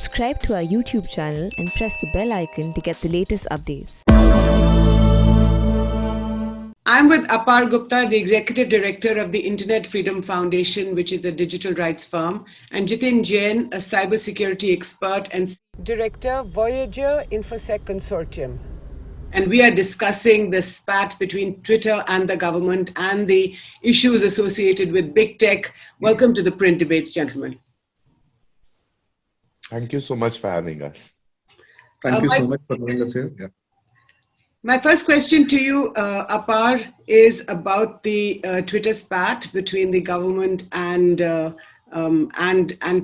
Subscribe to our YouTube channel and press the bell icon to get the latest updates. I'm with Apar Gupta, the Executive Director of the Internet Freedom Foundation, which is a digital rights firm, and Jiten Jain, a cybersecurity expert and Director, Voyager InfoSec Consortium. And we are discussing the spat between Twitter and the government and the issues associated with big tech. Welcome to the Print Debates, gentlemen. Thank you so much for having us. Thank you so much for having us here. Yeah. My first question to you, Apar, is about the Twitter spat between the government and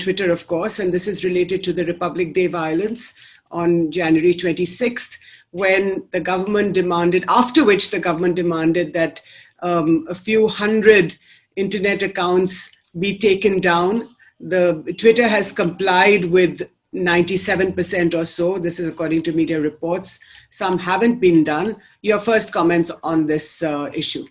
Twitter, of course, and this is related to the Republic Day violence on January 26th, when the government demanded, after which the government demanded that a few hundred internet accounts be taken down. The Twitter has complied with 97% or so. This is according to media reports. Some haven't been done. Your first comments on this issue?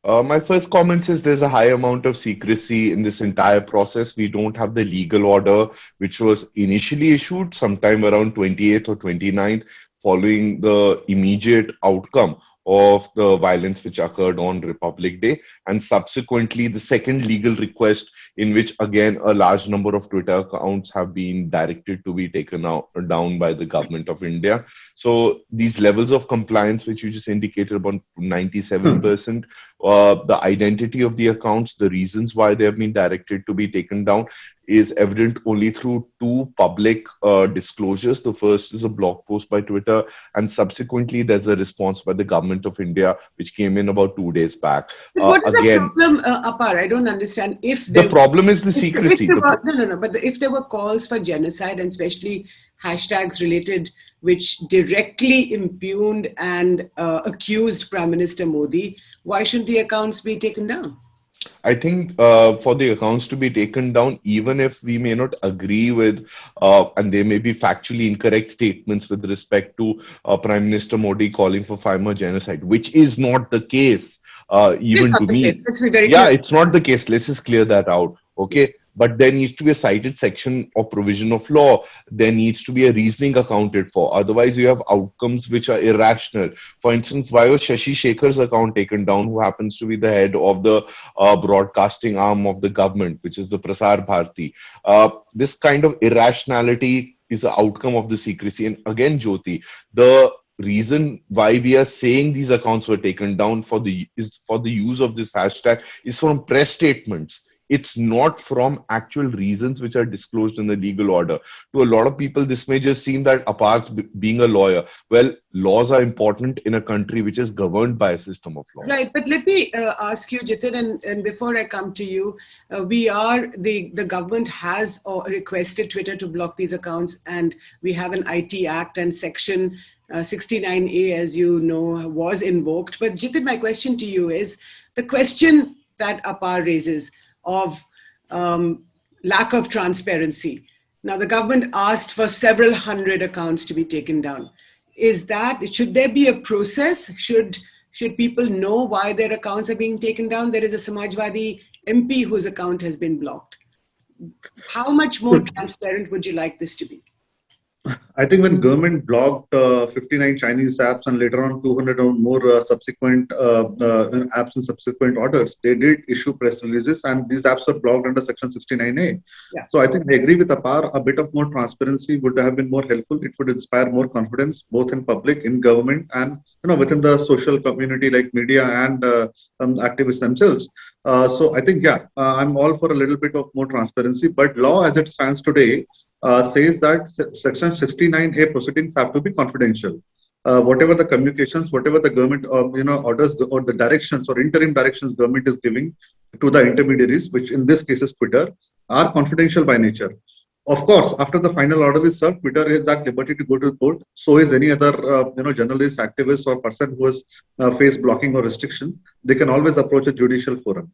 My first comments is there's a high amount of secrecy in this entire process. We don't have the legal order, which was initially issued sometime around 28th or 29th, following the immediate outcome of the violence which occurred on Republic Day, and subsequently the second legal request in which again a large number of Twitter accounts have been directed to be taken down by the government of India. So these levels of compliance which you just indicated, about 97%, the identity of the accounts, the reasons why they have been directed to be taken down is evident only through two public disclosures. The first is a blog post by Twitter, and subsequently there's a response by the government of India, which came in about 2 days back. What is the problem, Apar? I don't understand. If the problem is the secrecy. But if there were calls for genocide, and especially hashtags related, which directly impugned and accused Prime Minister Modi, why shouldn't the accounts be taken down? I think for the accounts to be taken down, even if we may not agree with, and there may be factually incorrect statements with respect to Prime Minister Modi calling for farmer genocide, which is not the case, even to me. Let's be very clear. It's not the case. Let's just clear that out. Okay. But there needs to be a cited section or provision of law. There needs to be a reasoning accounted for. Otherwise, you have outcomes which are irrational. For instance, why was Shashi Shekhar's account taken down, who happens to be the head of the broadcasting arm of the government, which is the Prasar Bharati? This kind of irrationality is the outcome of the secrecy. And again, Jyoti, the reason why we are saying these accounts were taken down for the use of this hashtag is from press statements. It's not from actual reasons which are disclosed in the legal order. To a lot of people, this may just seem that Apar's being a lawyer. Well, laws are important in a country which is governed by a system of law. Right, but let me ask you, Jiten, and before I come to you, the government has requested Twitter to block these accounts, and we have an IT Act, and Section 69A, as you know, was invoked. But Jiten, my question to you is, the question that Apar raises of lack of transparency. Now, the government asked for several hundred accounts to be taken down. Should there be a process? Should people know why their accounts are being taken down? There is a Samajwadi MP whose account has been blocked. How much more transparent would you like this to be? I think when government blocked 59 Chinese apps and later on 200 or more subsequent apps and subsequent orders, they did issue press releases, and these apps were blocked under Section 69A. Yeah. So I think I agree with Apar. A bit of more transparency would have been more helpful. It would inspire more confidence, both in public, in government, and within the social community like media and activists themselves. So I think I'm all for a little bit of more transparency. But law, as it stands today, says that Section 69A proceedings have to be confidential. Whatever the communications, whatever the government orders or the directions or interim directions government is giving to the intermediaries, which in this case is Twitter, are confidential by nature. Of course, after the final order is served, Twitter is at liberty to go to court. So is any other journalist, activist, or person who has faced blocking or restrictions. They can always approach a judicial forum.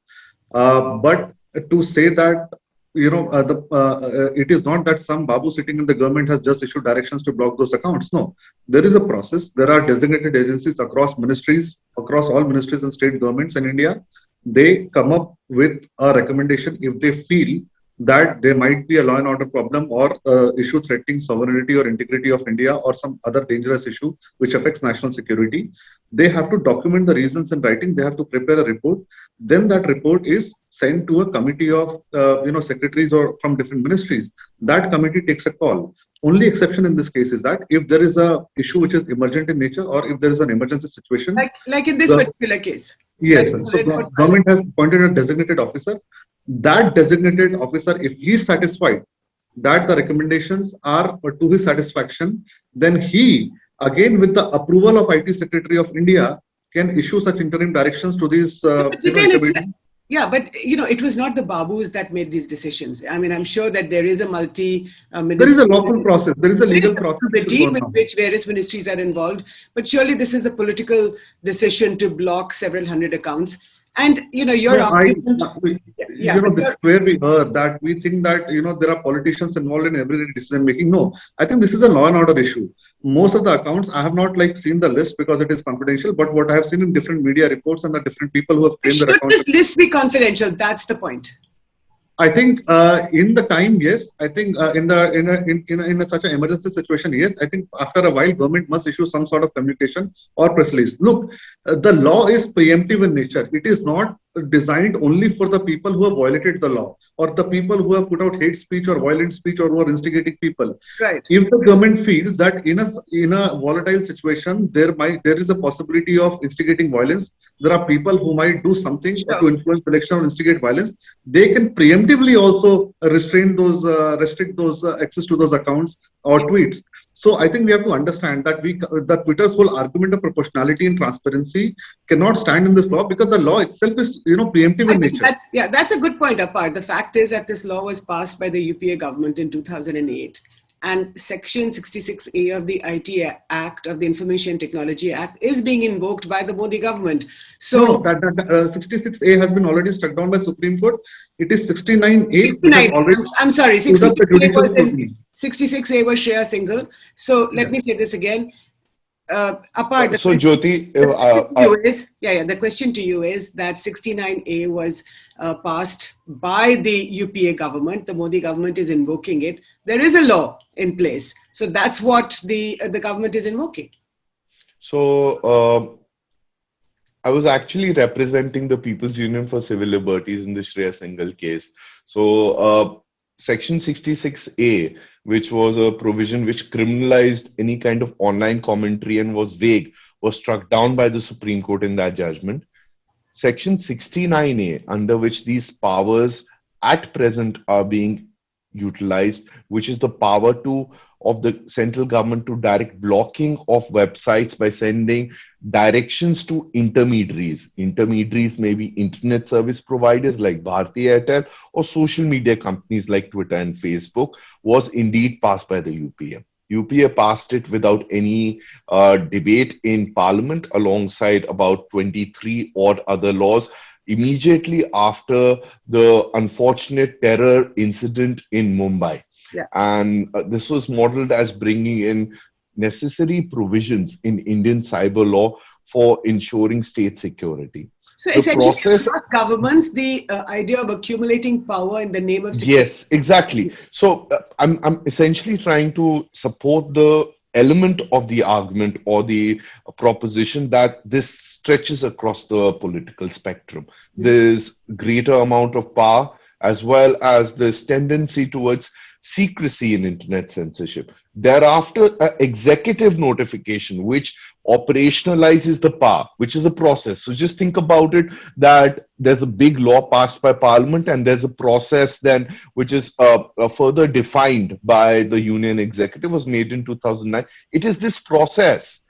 But to say that it is not that some Babu sitting in the government has just issued directions to block those accounts. No, there is a process. There are designated agencies across ministries, across all ministries and state governments in India. They come up with a recommendation if they feel that there might be a law and order problem or issue threatening sovereignty or integrity of India or some other dangerous issue which affects national security, they have to document the reasons in writing. They have to prepare a report. Then that report is sent to a committee of secretaries or from different ministries. That committee takes a call. Only exception in this case is that if there is a issue which is emergent in nature or if there is an emergency situation, like in this the particular case. yes, Like, so government has appointed a designated officer. That designated officer, if he is satisfied that the recommendations are to his satisfaction, then he, again with the approval of IT Secretary of India, can issue such interim directions to these But Jiten, intermediaries. yeah, but it was not the Babus that made these decisions. I mean, I'm sure that there is a There is a lawful process. There is a legal process committee with which various ministries are involved. But surely this is a political decision to block several hundred accounts. And your argument, this is where we heard that we think that there are politicians involved in every decision making. No, I think this is a law and order issue. Most of the accounts, I have not seen the list because it is confidential. But what I have seen in different media reports and the different people who have claimed their accounts. Should this list be confidential? That's the point. I think in the time, yes. I think in such an emergency situation, yes. I think after a while, government must issue some sort of communication or press release. Look, the law is preemptive in nature. It is not designed only for the people who have violated the law or the people who have put out hate speech or violent speech or who are instigating people. Right. If the government feels that in a volatile situation there is a possibility of instigating violence, there are people who might do something to influence election or instigate violence, they can preemptively also restrict those access to those accounts or tweets. So I think we have to understand that Twitter's whole argument of proportionality and transparency cannot stand in this law because the law itself is preemptive in nature. That's a good point, Apar. The fact is that this law was passed by the UPA government in 2008. And Section 66A of the IT Act, of the Information Technology Act, is being invoked by the Modi government. So that 66A has been already struck down by Supreme Court. It is 69A. 69. I'm sorry, 66A was Shreya Singhal. So let me say this again. Apart, Jyoti, the question to you is that 69A was passed by the UPA government. The Modi government is invoking it. There is a law in place, so that's what the government is invoking. So I was actually representing the People's Union for Civil Liberties in the Shreya Singhal case. So Section 66A, which was a provision which criminalized any kind of online commentary and was vague, was struck down by the Supreme Court in that judgment. Section 69A, under which these powers at present are being utilized, which is the power of the central government to direct blocking of websites by sending directions to intermediaries. Intermediaries may be internet service providers like Bharti Airtel or social media companies like Twitter and Facebook, was indeed passed by the UPA. UPA passed it without any debate in Parliament alongside about 23 odd other laws immediately after the unfortunate terror incident in Mumbai. Yeah. And this was modeled as bringing in necessary provisions in Indian cyber law for ensuring state security. So essentially, across governments, the idea of accumulating power in the name of security. Yes, exactly. So I'm essentially trying to support the element of the argument or the proposition that this stretches across the political spectrum. There's greater amount of power as well as this tendency towards secrecy in internet censorship. Thereafter, an executive notification which operationalizes the power, which is a process. So just think about it, that there's a big law passed by Parliament and there's a process then which is further defined by the Union Executive, was made in 2009. It is this process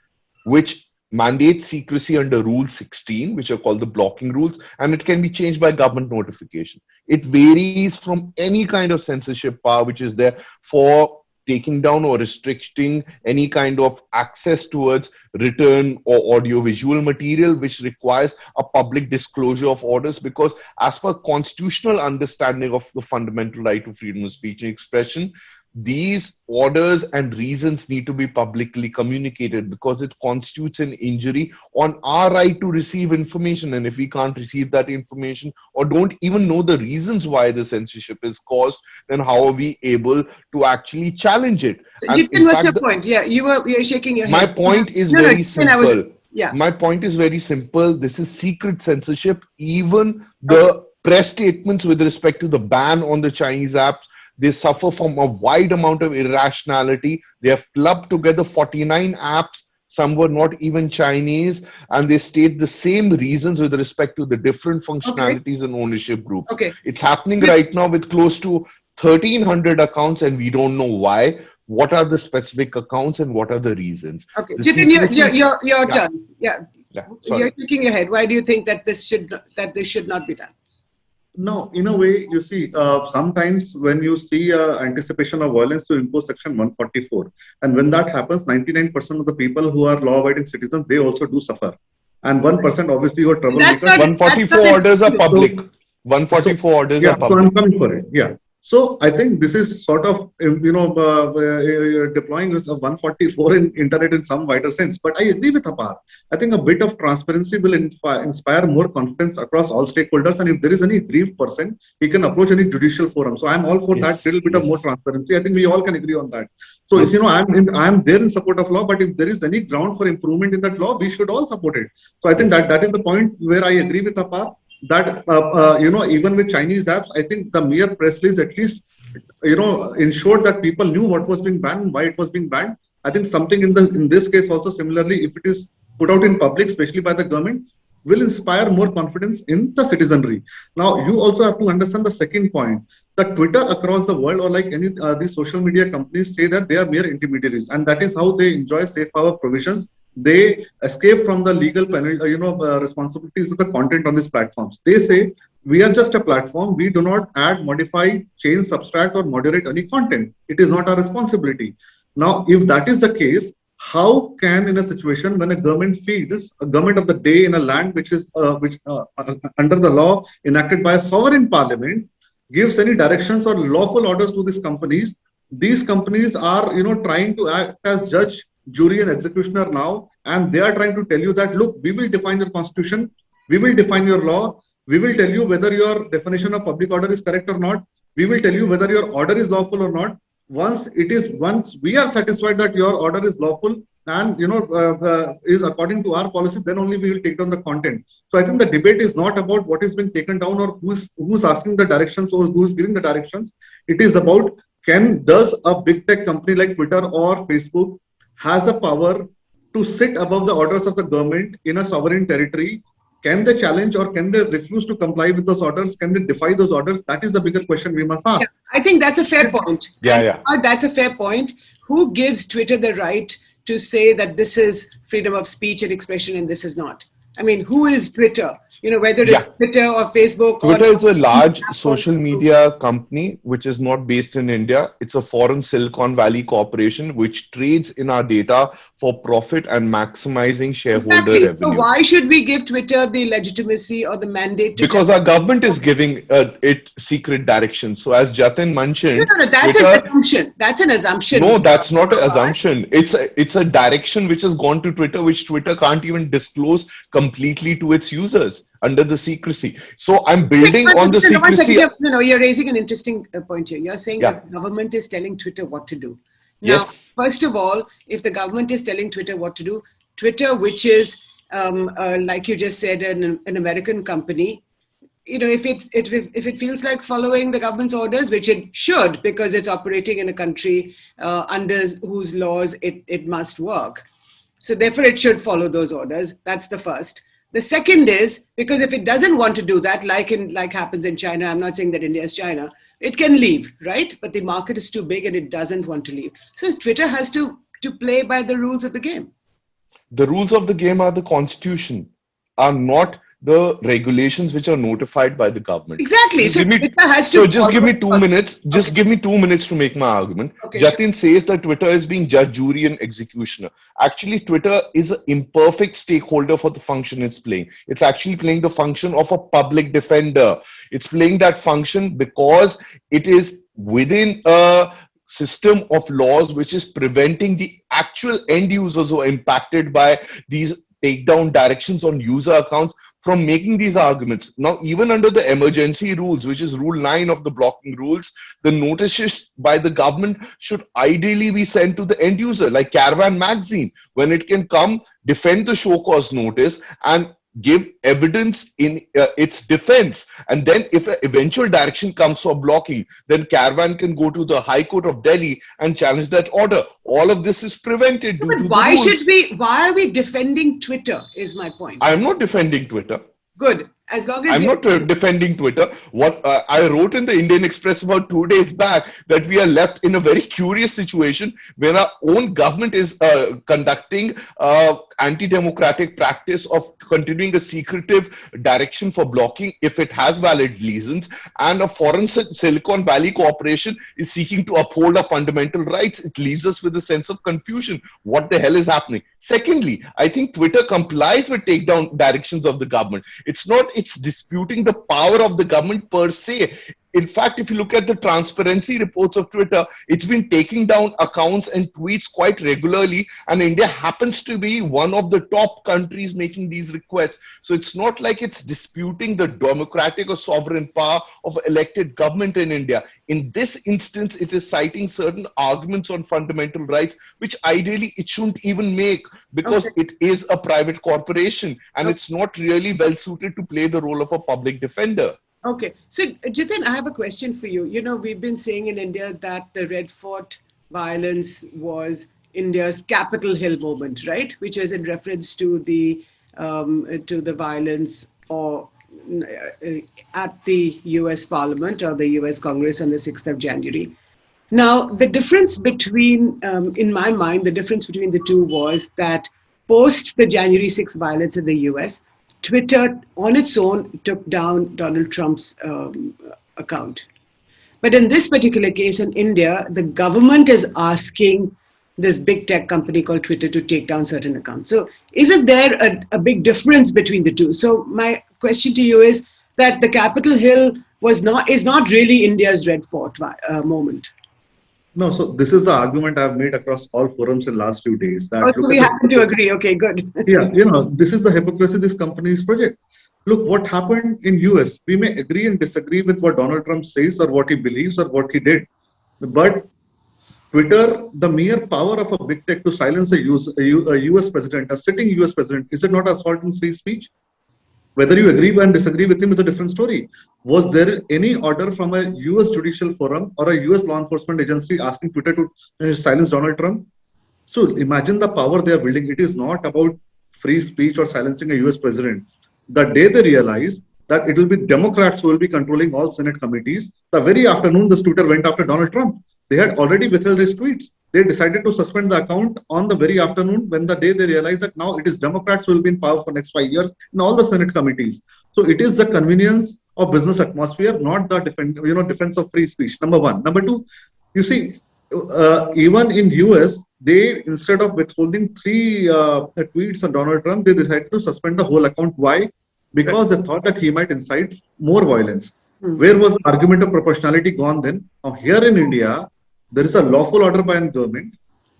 which mandates secrecy under Rule 16, which are called the blocking rules, and it can be changed by government notification. It varies from any kind of censorship power which is there for taking down or restricting any kind of access towards written or audio-visual material which requires a public disclosure of orders, because as per constitutional understanding of the fundamental right to freedom of speech and expression, these orders and reasons need to be publicly communicated, because it constitutes an injury on our right to receive information. And if we can't receive that information or don't even know the reasons why the censorship is caused, then how are we able to actually challenge it? So, And Jiten, in what's fact, your point? Yeah, you're shaking your head. my point is No, very Jiten, I was, simple. yeah. My point is very simple. This is secret censorship. Even the press statements with respect to the ban on the Chinese apps, they suffer from a wide amount of irrationality. They have clubbed together 49 apps. Some were not even Chinese, and they state the same reasons with respect to the different functionalities and ownership groups. Okay. It's happening right now with close to 1,300 accounts, and we don't know why. What are the specific accounts and what are the reasons? Okay, The Jiten, secrecy- your turn. Yeah, Yeah, you're sorry. shaking your head. Why do you think that this should not be done? No, in a way, you see, sometimes when you see anticipation of violence to impose Section 144, and when that happens, 99% of the people who are law-abiding citizens, they also do suffer. And 1% obviously who are That's troublemakers. not- 144 orders are public. 144 orders Yeah, are so public. I'm coming for it. Yeah. So I think this is sort of, deploying a 144 in internet in some wider sense. But I agree with Apar. I think a bit of transparency will inspire more confidence across all stakeholders. And if there is any grieved person, he can approach any judicial forum. So I'm all for that little bit of more transparency. I think we all can agree on that. So if I'm there in support of law, but if there is any ground for improvement in that law, we should all support it. So I think that is the point where I agree with Apar. That even with Chinese apps, I think the mere press release at least ensured that people knew what was being banned, why it was being banned. I think something in this case also similarly, if it is put out in public, especially by the government, will inspire more confidence in the citizenry. Now, you also have to understand the second point. That Twitter across the world, or like any these social media companies, say that they are mere intermediaries, and that is how they enjoy safe harbor provisions. They escape from the legal responsibilities of the content on these platforms. They say we are just a platform. We do not add, modify, change, subtract, or moderate any content. It is not our responsibility. Now, if that is the case, how can, in a situation when a government feels a government of the day in a land which is under the law enacted by a sovereign parliament, gives any directions or lawful orders to these companies are trying to act as judge, jury, and executioner now, and they are trying to tell you that, look, we will define your constitution, we will define your law, we will tell you whether your definition of public order is correct or not, we will tell you whether your order is lawful or not. Once we are satisfied that your order is lawful and is according to our policy, then only we will take down the content. So I think the debate is not about what is being taken down or who's asking the directions or who's giving the directions. It is about, does a big tech company like Twitter or Facebook has a power to sit above the orders of the government in a sovereign territory? Can they challenge or can they refuse to comply with those orders? Can they defy those orders? That is the bigger question we must ask. Yeah, I think that's a fair point. Yeah. That's a fair point. Who gives Twitter the right to say that this is freedom of speech and expression and this is not? I mean, who is Twitter? Whether it's Twitter or Facebook. Twitter is a large social media company which is not based in India. It's a foreign Silicon Valley corporation which trades in our data for profit and maximizing shareholder revenue. So why should we give Twitter the legitimacy or the mandate? Because our government is giving it secret directions. So as Jatin mentioned, no, that's an assumption. That's an assumption. No, that's not an assumption. It's a direction which has gone to Twitter, which Twitter can't even disclose completely to its users under the secrecy. So I'm building on the secrecy. No, you're raising an interesting point here. You're saying that the government is telling Twitter what to do. Now, first of all, if the government is telling Twitter what to do, Twitter, which is, like you just said, an American company, if it feels like following the government's orders, which it should, because it's operating in a country under whose laws it must work. So therefore, it should follow those orders. That's the first. The second is, because if it doesn't want to do that, like happens in China, I'm not saying that India is China, it can leave, right? But the market is too big and it doesn't want to leave. So Twitter has to play by the rules of the game. The rules of the game are the constitution, are not the regulations which are notified by the government. Exactly. Just give me 2 minutes. Just give me 2 minutes to make my argument. Okay, Jatin says that Twitter is being judge, jury, and executioner. Actually, Twitter is an imperfect stakeholder for the function it's playing. It's actually playing the function of a public defender. It's playing that function because it is within a system of laws which is preventing the actual end users who are impacted by these takedown directions on user accounts from making these arguments. Now, even under the emergency rules, which is rule 9 of the blocking rules, the notices by the government should ideally be sent to the end user, like Caravan Magazine, when it can come defend the show cause notice and give evidence in its defense. And then if an eventual direction comes for blocking, then Caravan can go to the High Court of Delhi and challenge that order. All of this is prevented due to the rules. Why are we defending Twitter is my point. I'm not defending Twitter. Good. As long as I'm not defending Twitter. What I wrote in the Indian Express about 2 days back, that we are left in a very curious situation when our own government is conducting anti-democratic practice of continuing a secretive direction for blocking if it has valid reasons, and a foreign Silicon Valley corporation is seeking to uphold our fundamental rights. It leaves us with a sense of confusion. What the hell is happening? Secondly, I think Twitter complies with takedown directions of the government. It's disputing the power of the government per se. In fact, if you look at the transparency reports of Twitter, it's been taking down accounts and tweets quite regularly, and India happens to be one of the top countries making these requests. So it's not like it's disputing the democratic or sovereign power of elected government in India. In this instance, it is citing certain arguments on fundamental rights, which ideally it shouldn't even make, because it is a private corporation and it's not really well suited to play the role of a public defender. Okay. So, Jiten, I have a question for you. You know, we've been saying in India that the Red Fort violence was India's Capitol Hill moment, right? Which is in reference to the violence at the US Parliament or the US Congress on the 6th of January. Now, the difference between, in my mind, the difference between the two was that post the January 6th violence in the US, Twitter on its own took down Donald Trump's account. But in this particular case in India, the government is asking this big tech company called Twitter to take down certain accounts. So isn't there a big difference between the two? So my question to you is that the Capitol Hill is not really India's Red Fort moment. No, so this is the argument I've made across all forums in the last few days. That so we happen to agree. Okay, good. Yeah, this is the hypocrisy this company's project. Look, what happened in US, we may agree and disagree with what Donald Trump says or what he believes or what he did. But Twitter, the mere power of a big tech to silence a US president, a sitting US president, is it not assault on free speech? Whether you agree and disagree with him is a different story. Was there any order from a US judicial forum or a US law enforcement agency asking Twitter to silence Donald Trump? So imagine the power they are building. It is not about free speech or silencing a US president. The day they realize that it will be Democrats who will be controlling all Senate committees, the very afternoon this Twitter went after Donald Trump. They had already withheld his tweets. They decided to suspend the account on the very afternoon when the day they realized that now it is Democrats who will be in power for next 5 years in all the Senate committees. So it is the convenience of business atmosphere, not the defense of free speech. Number one. Number two, you see, even in US, they, instead of withholding 3 tweets on Donald Trump, they decided to suspend the whole account. Why? Because they thought that he might incite more violence. Where was the argument of proportionality gone then? Now here in India, there is a lawful order by a government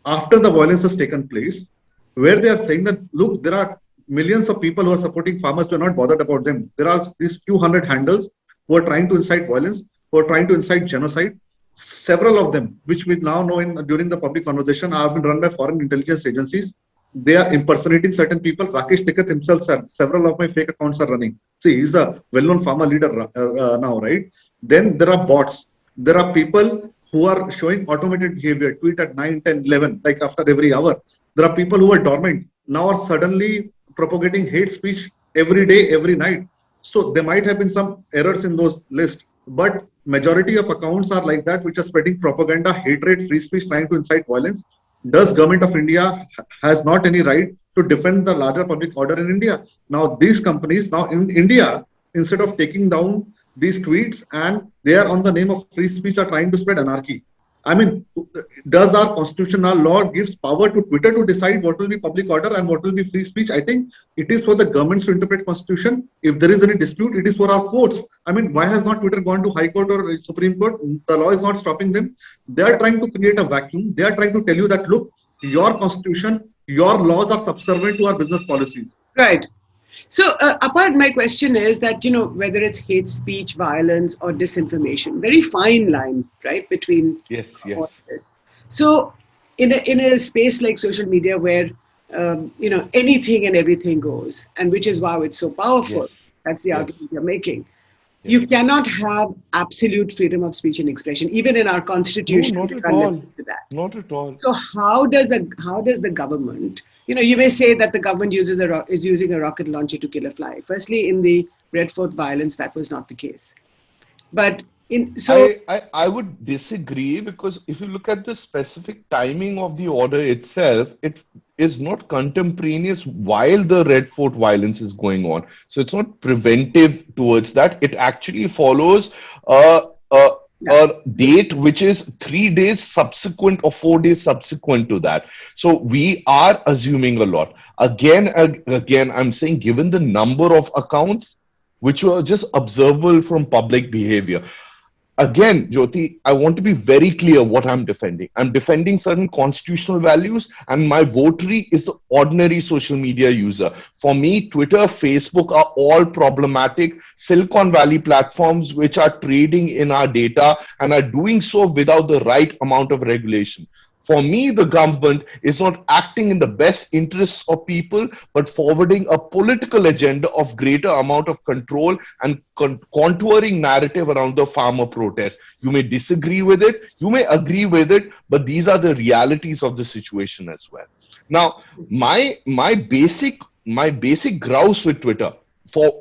after the violence has taken place, where they are saying that, look, there are millions of people who are supporting farmers who are not bothered about them. There are these few hundred handles who are trying to incite violence, who are trying to incite genocide. Several of them, which we now know during the public conversation, have been run by foreign intelligence agencies. They are impersonating certain people. Rakesh Tikkath himself said, several of my fake accounts are running. See, he's a well-known farmer leader now, right? Then there are bots. There are people who are showing automated behavior, tweet at 9, 10, 11, like after every hour. There are people who are dormant, now are suddenly propagating hate speech every day, every night. So there might have been some errors in those lists, but majority of accounts are like that, which are spreading propaganda, hatred, free speech, trying to incite violence. Does government of India has not any right to defend the larger public order in India? Now these companies now in India, instead of taking down these tweets, and they are on the name of free speech, are trying to spread anarchy. I mean, does our constitutional law gives power to Twitter to decide what will be public order and what will be free speech? I think it is for the governments to interpret constitution. If there is any dispute, it is for our courts. I mean, why has not Twitter gone to High Court or Supreme Court? The law is not stopping them. They are trying to create a vacuum. They are trying to tell you that, look, your constitution, your laws are subservient to our business policies. Right. So, apart, my question is that, whether it's hate speech, violence, or disinformation, very fine line, right, between Yes, all yes. this. So, in a space like social media where, anything and everything goes, and which is why it's so powerful, Yes. that's the Yes. argument you're making. Yes. You cannot have absolute freedom of speech and expression. Even in our No, constitution, not we at can't all. limit to that. Not at all. So how does the government, you may say that the government is using a rocket launcher to kill a fly. Firstly, in the Red Fort violence, that was not the case. But I would disagree, because if you look at the specific timing of the order itself, it is not contemporaneous while the Red Fort violence is going on. So it's not preventive towards that. It actually follows a, a, yeah, a date which is 3 days subsequent or 4 days subsequent to that. So we are assuming a lot. Again, I'm saying, given the number of accounts which were just observable from public behavior. Again, Jyoti, I want to be very clear what I'm defending. I'm defending certain constitutional values, and my votary is the ordinary social media user. For me, Twitter, Facebook are all problematic Silicon Valley platforms which are trading in our data and are doing so without the right amount of regulation. For me, the government is not acting in the best interests of people, but forwarding a political agenda of greater amount of control and contouring narrative around the farmer protest. You may disagree with it, you may agree with it, but these are the realities of the situation as well. Now, my basic grouse with Twitter.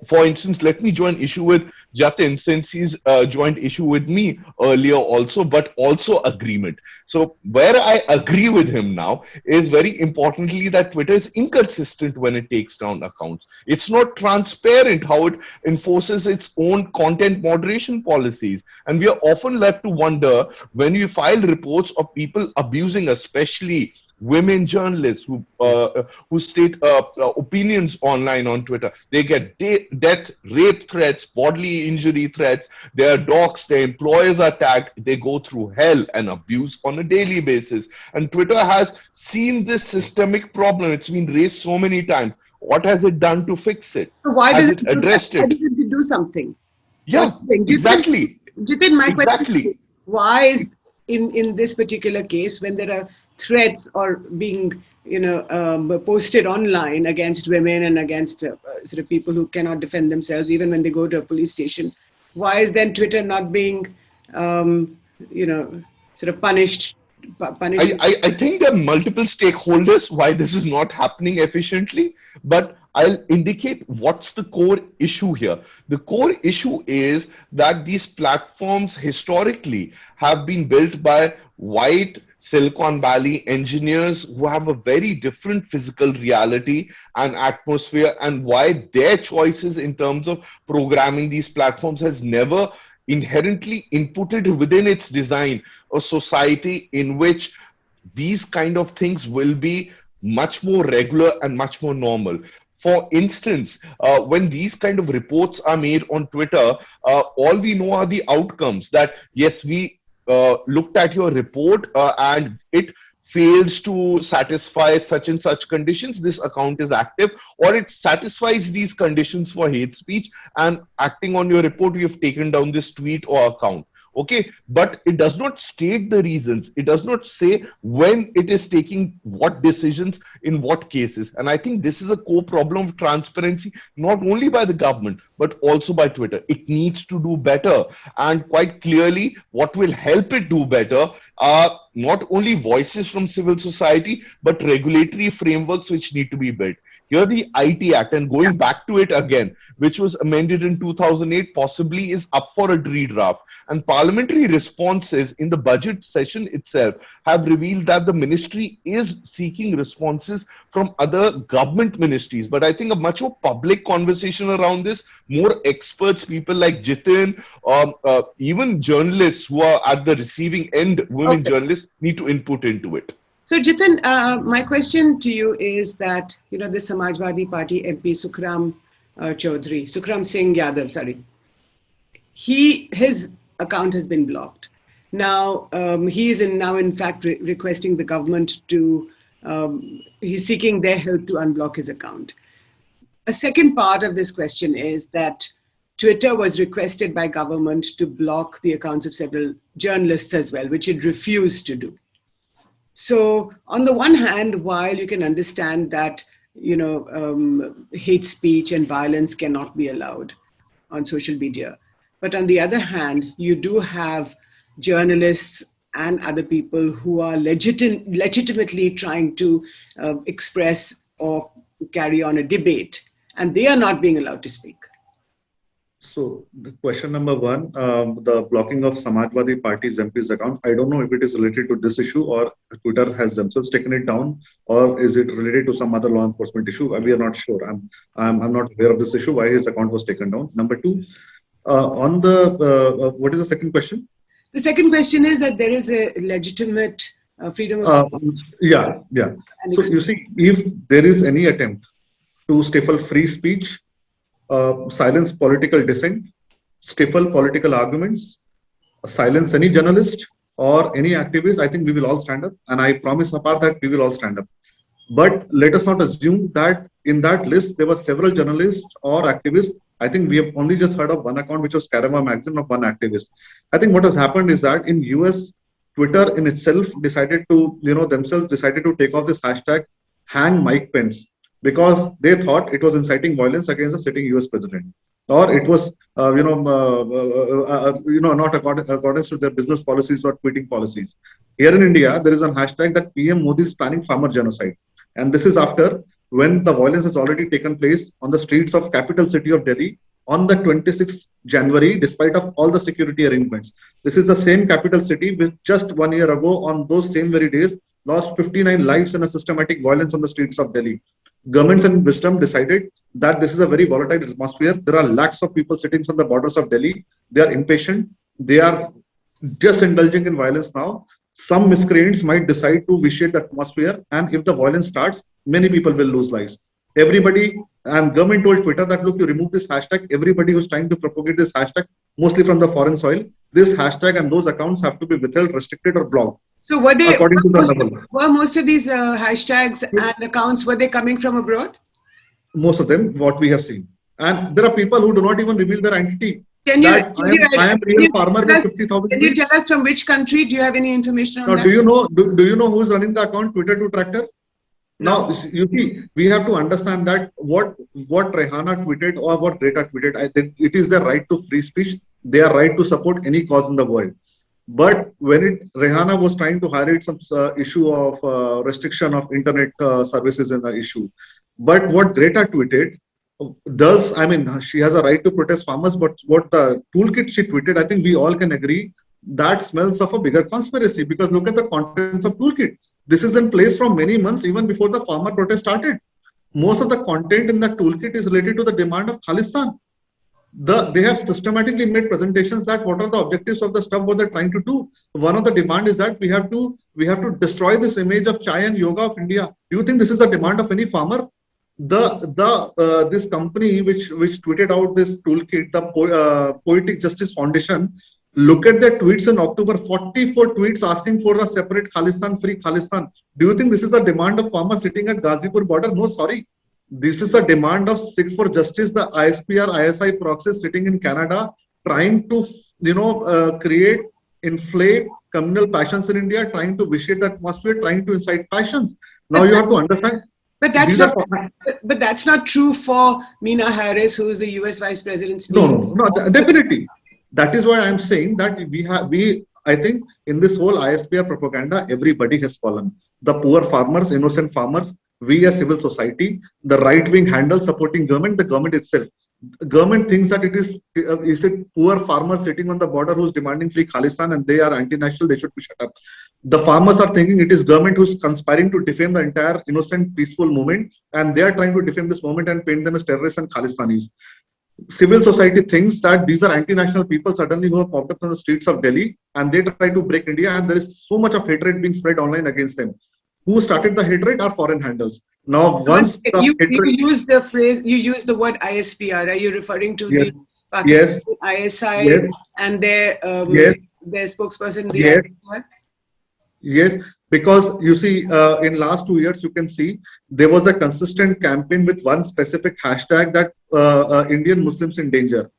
For instance, let me join issue with Jatin, since he's joined issue with me earlier also, but also agreement. So where I agree with him now is very importantly that Twitter is inconsistent when it takes down accounts. It's not transparent how it enforces its own content moderation policies. And we are often left to wonder when you file reports of people abusing, especially women journalists who state opinions online on Twitter. They get death, rape threats, bodily injury threats. Their dogs, their employers are tagged. They go through hell and abuse on a daily basis. And Twitter has seen this systemic problem. It's been raised so many times. What has it done to fix it? why Has doesn't it addressed why it? doesn't it do something? Yeah, exactly. Jitin, my question Exactly. is, why is in this particular case, when there are threats or being posted online against women and against sort of people who cannot defend themselves, even when they go to a police station, why is then Twitter not being sort of punished? I think there are multiple stakeholders why this is not happening efficiently, but I'll indicate what's the core issue here. The core issue is that these platforms historically have been built by white Silicon Valley engineers who have a very different physical reality and atmosphere, and why their choices in terms of programming these platforms has never inherently inputted within its design a society in which these kind of things will be much more regular and much more normal. For instance, when these kind of reports are made on Twitter, all we know are the outcomes that, yes, we looked at your report and it fails to satisfy such and such conditions, this account is active, or it satisfies these conditions for hate speech, and acting on your report, we have taken down this tweet or account. Okay, but it does not state the reasons. It does not say when it is taking what decisions in what cases. And I think this is a core problem of transparency, not only by the government, but also by Twitter. It needs to do better. And quite clearly, what will help it do better are not only voices from civil society, but regulatory frameworks which need to be built. Here, the IT Act, and going back to it again, which was amended in 2008, possibly is up for a redraft. And parliamentary responses in the budget session itself have revealed that the ministry is seeking responses from other government ministries. But I think a much more public conversation around this more experts, people like Jitin, even journalists who are at the receiving end, women Okay. journalists, need to input into it. So, Jitin, my question to you is that, the Samajwadi Party MP Sukhram Singh Yadav, sorry, his account has been blocked. Now, he is now in fact requesting the government to, he's seeking their help to unblock his account. A second part of this question is that Twitter was requested by government to block the accounts of several journalists as well, which it refused to do. So on the one hand, while you can understand that, hate speech and violence cannot be allowed on social media, but on the other hand, you do have journalists and other people who are legitimately trying to express or carry on a debate, and they are not being allowed to speak. So the question number one, the blocking of Samajwadi Party's MP's account, I don't know if it is related to this issue or Twitter has themselves taken it down, or is it related to some other law enforcement issue? We are not sure. I'm not aware of this issue, why his account was taken down. Number two, on the, what is the second question? The second question is that there is a legitimate freedom of speech. Yeah. So you see, if there is any attempt to stifle free speech, silence political dissent, stifle political arguments, silence any journalist or any activist, I think we will all stand up. And I promise Apar that we will all stand up. But let us not assume that in that list, there were several journalists or activists. I think we have only just heard of one account, which was Carava Magazine, of one activist. I think what has happened is that in US, Twitter in itself decided to, themselves decided to take off this hashtag hang Mike Pence, because they thought it was inciting violence against a sitting US president, or it was, not according to their business policies or tweeting policies. Here in India, there is a hashtag that PM Modi is planning farmer genocide. And this is after when the violence has already taken place on the streets of capital city of Delhi on the 26th January, despite of all the security arrangements. This is the same capital city which just 1 year ago on those same very days lost 59 lives in a systematic violence on the streets of Delhi. Governments in wisdom decided that this is a very volatile atmosphere. There are lakhs of people sitting on the borders of Delhi. They are impatient. They are just indulging in violence now. Some miscreants might decide to vitiate the atmosphere, and if the violence starts, many people will lose lives. Everybody, and government told Twitter that, look, you remove this hashtag. Everybody who's trying to propagate this hashtag, mostly from the foreign soil, this hashtag and those accounts have to be withheld, restricted, or blocked. So were most of these hashtags and accounts, were they coming from abroad? Most of them, what we have seen. And there are people who do not even reveal their identity. Can you I am real farmer with 50,000. Can you tell us from which country? Do you have any information on that? Do you know who is running the account, Twitter to Tractor? Now, you see, we have to understand that what Rehana tweeted or what Greta tweeted, I think it is their right to free speech. They are right to support any cause in the world. But when Rehana was trying to highlight some issue of restriction of internet services in the issue. But what Greta tweeted does, I mean, she has a right to protest farmers, but what the toolkit she tweeted, I think we all can agree that smells of a bigger conspiracy, because look at the contents of toolkit. This is in place from many months, even before the farmer protest started. Most of the content in the toolkit is related to the demand of Khalistan. They have systematically made presentations that what are the objectives of the stuff, what they're trying to do. One of the demand is that we have to destroy this image of chai and yoga of India. Do you think this is the demand of any farmer? This company which tweeted out this toolkit, the Poetic Justice Foundation, look at their tweets in October, 44 tweets asking for a separate Khalistan, free Khalistan. Do you think this is the demand of farmers sitting at Ghazipur border? No, sorry. This is the demand of Sikh for Justice, the ISPR, ISI proxies sitting in Canada, trying to, create, inflate communal passions in India, trying to vitiate the atmosphere, trying to incite passions. Now you have to understand. But that's not true for Meena Harris, who is the US Vice President's No, definitely. That is why I'm saying that I think in this whole ISPR propaganda, everybody has fallen. The poor farmers, innocent farmers, we as civil society, the right-wing handle supporting government, the government itself. Government thinks that it is poor farmers sitting on the border who's demanding free Khalistan and they are anti-national, they should be shut up. The farmers are thinking it is government who's conspiring to defame the entire innocent, peaceful movement, and they are trying to defame this movement and paint them as terrorists and Khalistanis. civil society thinks that these are anti-national people suddenly who have popped up on the streets of Delhi and they try to break India, and there is so much of hatred being spread online against them. Who started the hatred are foreign handles. Now, once the You hatred, use the phrase, you use the word ISPR. Are you referring to yes, the yes, Pakistani ISI yes, and yes, their spokesperson, the yes, ISPR? yes, because you see, in last 2 years, you can see there was a consistent campaign with one specific hashtag that Indian Muslims in danger.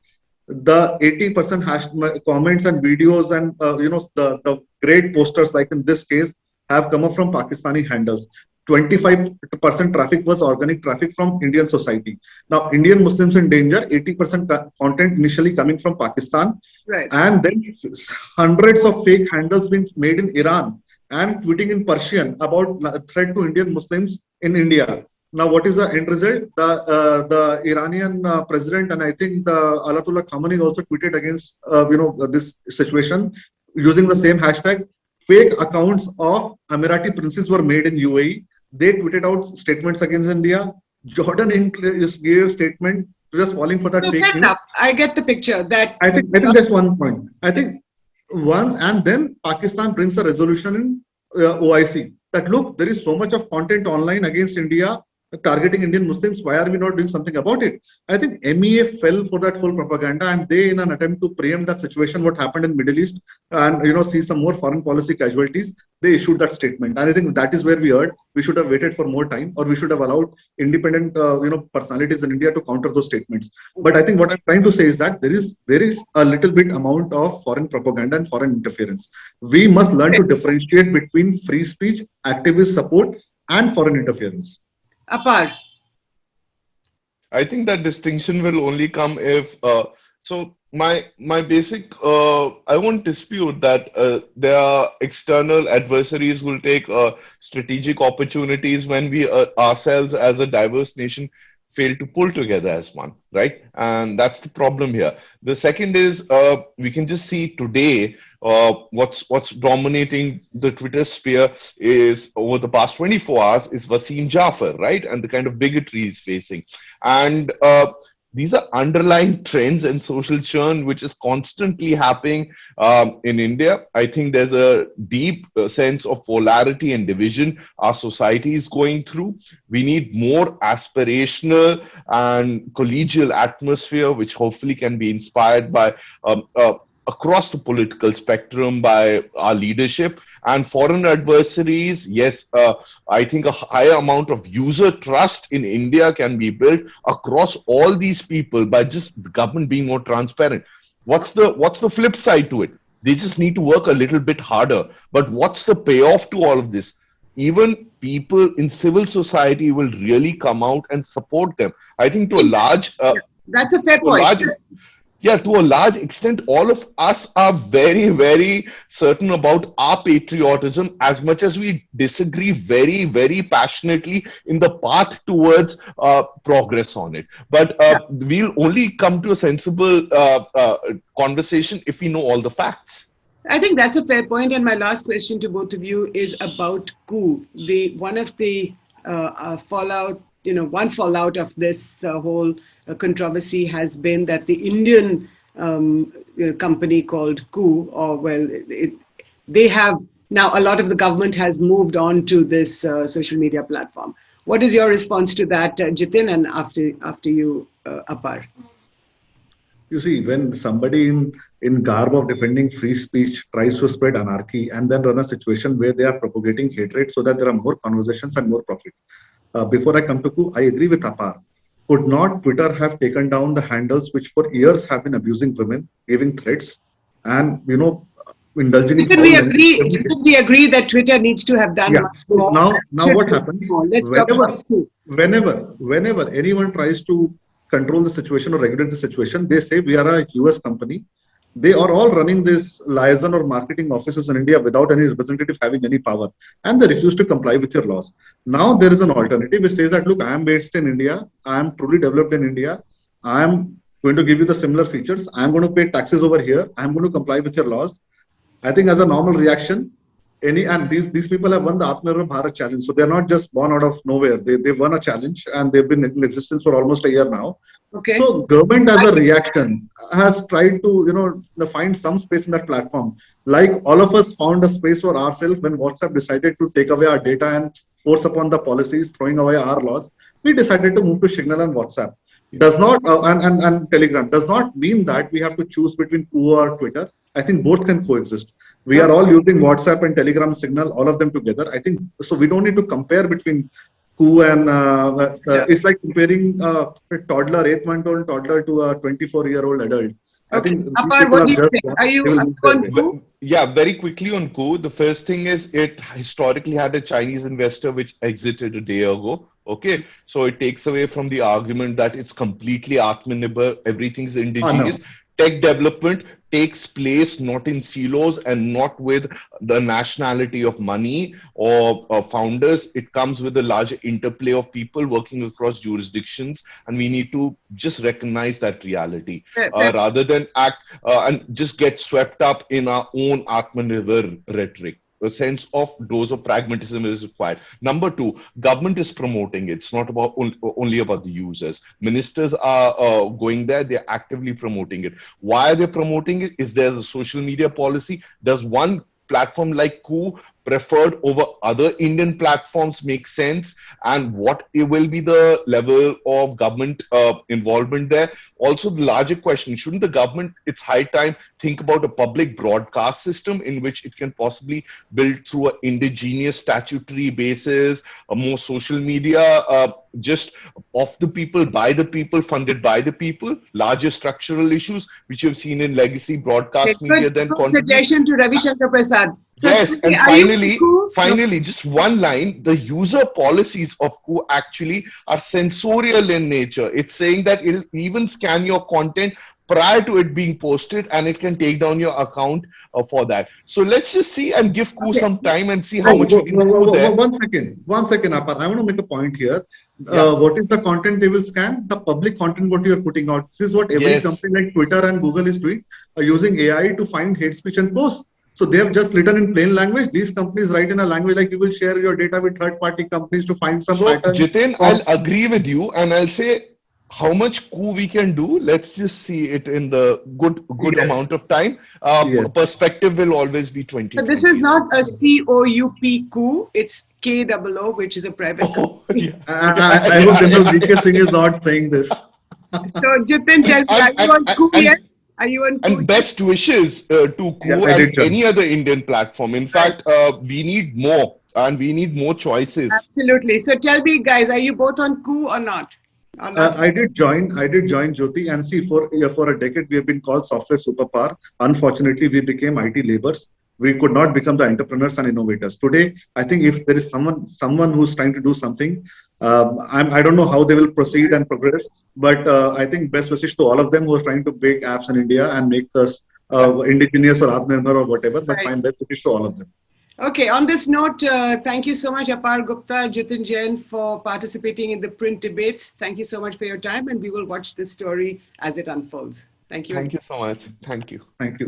The 80% comments and videos and the great posters like in this case have come up from Pakistani handles. 25% traffic was organic traffic from Indian society. Now, Indian Muslims in danger, 80% content initially coming from Pakistan, Right. and then hundreds of fake handles being made in Iran and tweeting in Persian about threat to Indian Muslims in India. Now, what is the end result? The Iranian president and I think the Ayatollah Khamenei also tweeted against this situation using the same hashtag. Fake accounts of Emirati princes were made in UAE. They tweeted out statements against India. Jordan gave statement just falling for that So fake fair news. enough. I get the picture that I think that's one point. I think one, and then Pakistan brings a resolution in OIC that look, there is so much of content online against India targeting Indian Muslims. Why are we not doing something about it? I think MEA fell for that whole propaganda, and they, in an attempt to preempt that situation, what happened in Middle East, and see some more foreign policy casualties, they issued that statement. And I think that is where we heard we should have waited for more time, or we should have allowed independent personalities in India to counter those statements. But I think what I'm trying to say is that there is a little bit amount of foreign propaganda and foreign interference. We must learn to differentiate between free speech, activist support, and foreign interference. Apar. I think that distinction will only come if so my basic I won't dispute that there are external adversaries who will take strategic opportunities when we ourselves as a diverse nation fail to pull together as one, right? And that's the problem here. The second is we can just see today what's dominating the Twitter sphere is over the past 24 hours is Wasim Jafar, right? And the kind of bigotry he's facing. And these are underlying trends and social churn which is constantly happening in India. I think there's a deep sense of polarity and division our society is going through. We need more aspirational and collegial atmosphere, which hopefully can be inspired by across the political spectrum by our leadership and foreign adversaries. Yes, I think a higher amount of user trust in India can be built across all these people by just the government being more transparent. What's the flip side to it? They just need to work a little bit harder. But what's the payoff to all of this? Even people in civil society will really come out and support them. I think to a large That's a fair point. to a large extent, all of us are very, very certain about our patriotism as much as we disagree very, very passionately in the path towards progress on it. But we'll only come to a sensible conversation if we know all the facts. I think that's a fair point. And my last question to both of you is about coup. One of the fallout, one fallout of this whole controversy has been that the Indian company called Coup, they have now, a lot of the government has moved on to this social media platform. What is your response to that, Jitin, and after you, Apar? You see, when somebody in garb of defending free speech tries to spread anarchy and then run a situation where they are propagating hatred so that there are more conversations and more profit. Before I come to coup, I agree with Apar. Could not Twitter have taken down the handles which for years have been abusing women, giving threats, and indulging in? Did we agree that Twitter needs to have done much more? Now what happens? Let's talk about coup. Whenever anyone tries to control the situation or regulate the situation, they say we are a US company. They are all running these liaison or marketing offices in India without any representative having any power, and they refuse to comply with your laws. Now there is an alternative which says that, look, I am based in India, I am truly developed in India, I am going to give you the similar features, I am going to pay taxes over here, I am going to comply with your laws. I think as a normal reaction, these people have won the Atmanirbhar Bharat challenge, so they are not just born out of nowhere. They won a challenge and they've been in existence for almost a year now. Okay. So government as a reaction has tried to, find some space in that platform. Like all of us found a space for ourselves when WhatsApp decided to take away our data and force upon the policies, throwing away our laws. We decided to move to Signal and WhatsApp. Does not and Telegram does not mean that we have to choose between Ku or Twitter. I think both can coexist. We are all using WhatsApp and Telegram, Signal, all of them together. I think so. We don't need to compare between Ku and it's like comparing a toddler, 8-month-old toddler to a 24-year-old adult. I Okay. think these Apar, people what are do you just think? born, Are you they will lose their on way. Ku? Yeah, very quickly on Coup. The first thing is it historically had a Chinese investor which exited a day ago. Okay, so it takes away from the argument that it's completely Atmanirbhar, everything's indigenous. No. Tech development takes place not in silos and not with the nationality of money or founders. It comes with a larger interplay of people working across jurisdictions, and we need to just recognize that reality rather than act and just get swept up in our own Atmanirbhar rhetoric. A sense of dose of pragmatism is required. Number two, government is promoting it. It's not about only about the users. Ministers are going there. They're actively promoting it. Why are they promoting it? Is there a social media policy? Does one platform like Coup preferred over other Indian platforms make sense? And what will be the level of government involvement there? Also, the larger question, shouldn't the government, it's high time, think about a public broadcast system in which it can possibly build through an indigenous statutory basis, a more social media, just of the people, by the people, funded by the people, larger structural issues, which you've seen in legacy broadcast media then Good contribute. suggestion to Ravi Shankar Prasad. So, Yes, and are you on Ku? finally, just one line, the user policies of Coup actually are sensorial in nature. It's saying that it'll even scan your content prior to it being posted, and it can take down your account for that. So let's just see and give Coup Okay. some time and see how much we can coup there. 1 second, Apar. I want to make a point here. Yeah. What is the content they will scan? The public content what you are putting out. This is what every Yes. company like Twitter and Google is doing, using AI to find hate speech and posts. So they have just written in plain language. These companies write in a language like you will share your data with third-party companies to find some So, pattern. Jitin, I'll agree with you, and I'll say how much coup we can do. Let's just see it in the good Yes. amount of time. Yes. Perspective will always be 20. So this is not a COUP Coup. It's KOO, which is a private company. I hope General VK Singh is not saying this. So Jitin, tell me, are you on Coup yet? Are you on Coup? And best wishes to Coup Yeah, I and did join. any other Indian platform. In fact, we need more, and we need more choices. Absolutely. So tell me, guys, are you both on Coup or not? Or not? I did join Jyoti, and see, for a decade we have been called software superpower. Unfortunately, we became IT laborers. We could not become the entrepreneurs and innovators. Today, I think if there is someone who's trying to do something, I don't know how they will proceed and progress, but I think best wishes to all of them who are trying to make apps in India and make us indigenous or Atmanirbhar or whatever. But Right. my best wishes to all of them. Okay, on this note, thank you so much, Apar Gupta, Jiten Jain, for participating in the print debates. Thank you so much for your time, and we will watch this story as it unfolds. Thank you. Thank you so much. Thank you. Thank you.